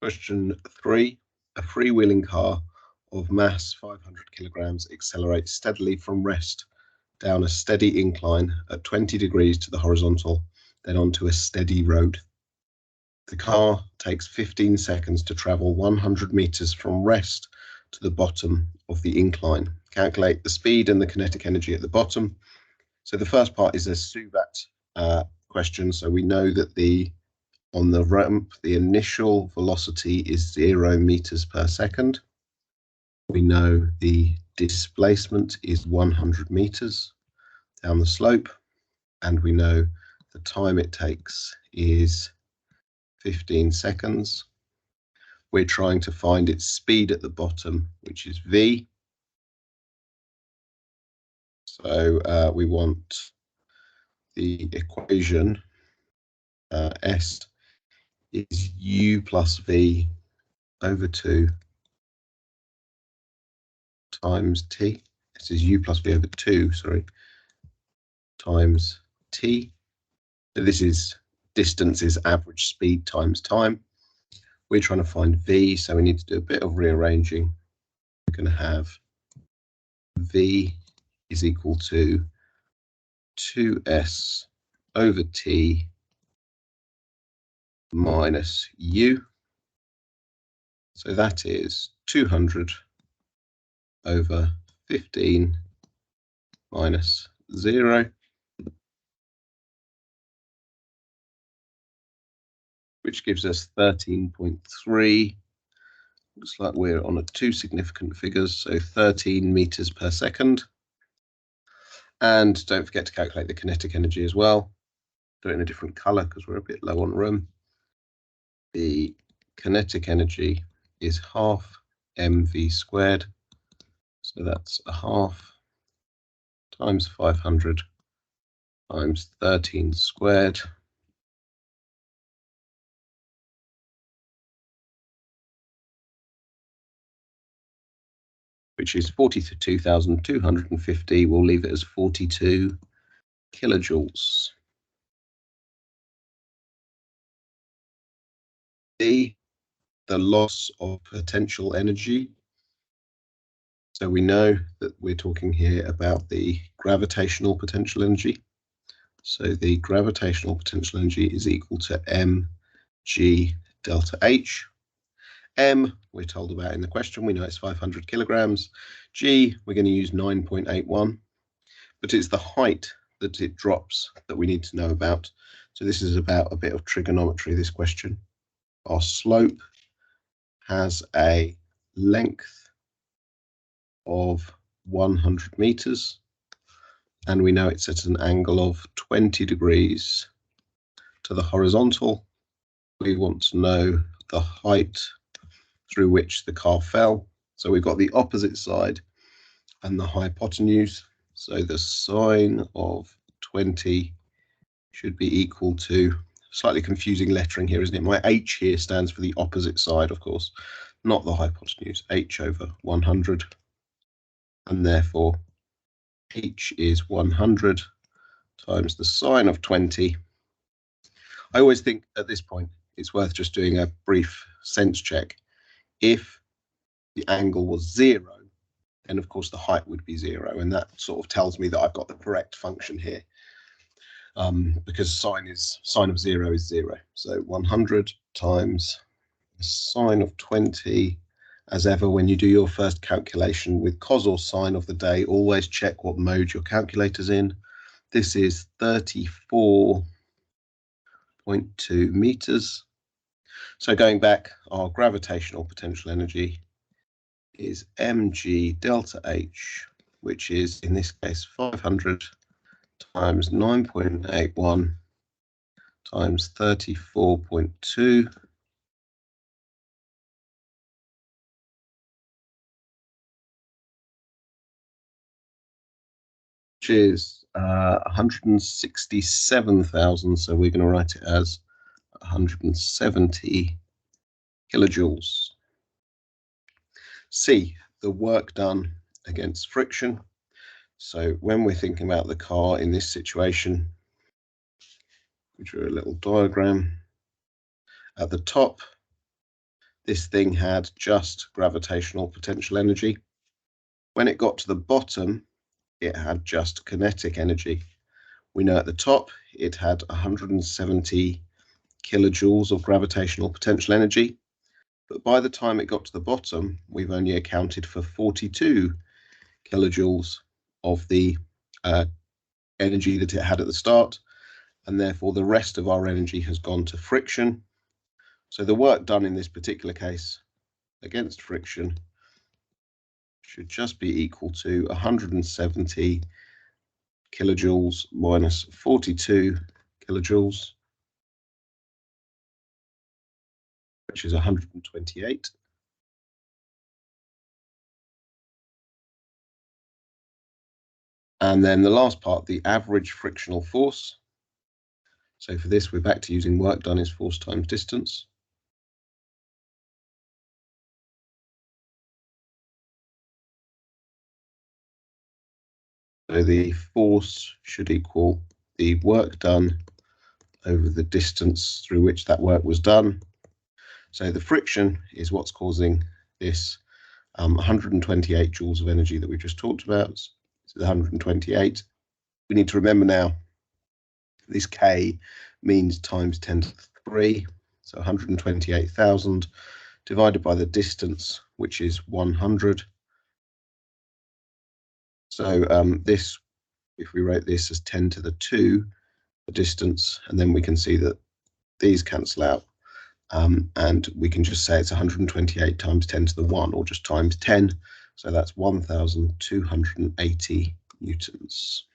Question 3. A freewheeling car of mass 500 kilograms accelerates steadily from rest down a steady incline at 20 degrees to the horizontal, then onto a steady road. The car takes 15 seconds to travel 100 meters from rest to the bottom of the incline. Calculate the speed and the kinetic energy at the bottom. So the first part is a SUVAT question. So we know that on the ramp, the initial velocity is 0 meters per second. We know the displacement is 100 meters down the slope, and we know the time it takes is 15 seconds. We're trying to find its speed at the bottom, which is v. So we want the equation S is u plus v over 2 times t. This is u plus v over 2, sorry, times t. So this is distance is average speed times time. We're trying to find v, so we need to do a bit of rearranging. We're going to have v is equal to 2s over t minus u. So that is 200 over 15 minus 0, which gives us 13.3. Looks like we're on two significant figures, so 13 meters per second. And don't forget to calculate the kinetic energy as well. Do it in a different color because we're a bit low on room. The kinetic energy is half mv squared. So that's a half times 500 times 13 squared. Which is 42,250. We'll leave it as 42 kilojoules. D, the loss of potential energy. So we know that we're talking here about the gravitational potential energy. So the gravitational potential energy is equal to mg delta h. M, we're told about in the question, we know it's 500 kilograms. G, we're going to use 9.81, but it's the height that it drops that we need to know about. So this is about a bit of trigonometry, this question. Our slope has a length of 100 meters, and we know it's at an angle of 20 degrees to the horizontal. We want to know the height through which the car fell. So we've got the opposite side and the hypotenuse. So the sine of 20 should be equal to, slightly confusing lettering here, isn't it? My h here stands for the opposite side, of course, not the hypotenuse, h over 100. And therefore, h is 100 times the sine of 20. I always think at this point, it's worth just doing a brief sense check. If the angle was 0, then of course the height would be 0, and that sort of tells me that I've got the correct function here, because sine of 0 is 0. So 100 times the sine of 20. As ever, when you do your first calculation with cos or sine of the day, always check what mode your calculator's in. This is 34.2 meters. So going back, our gravitational potential energy is mg delta h, which is in this case 500 times 9.81 times 34.2, which is 167,000. So we're going to write it as 170 kilojoules. C, the work done against friction. So when we're thinking about the car in this situation, we drew a little diagram. At the top, this thing had just gravitational potential energy. When it got to the bottom, it had just kinetic energy. We know at the top it had 170 kilojoules of gravitational potential energy, but by the time it got to the bottom, we've only accounted for 42 kilojoules of the energy that it had at the start, and therefore the rest of our energy has gone to friction. So the work done in this particular case against friction should just be equal to 170 kilojoules minus 42 kilojoules, which is 128. And then the last part, the average frictional force. So for this, we're back to using work done is force times distance. So the force should equal the work done over the distance through which that work was done. So the friction is what's causing this 128 joules of energy that we just talked about. This is 128. We need to remember now, this K means times 10 to the 3. So 128,000 divided by the distance, which is 100. So this, if we write this as 10 to the 2, the distance, and then we can see that these cancel out. And we can just say it's 128 times 10 to the 1, or just times 10. So that's 1,280 newtons.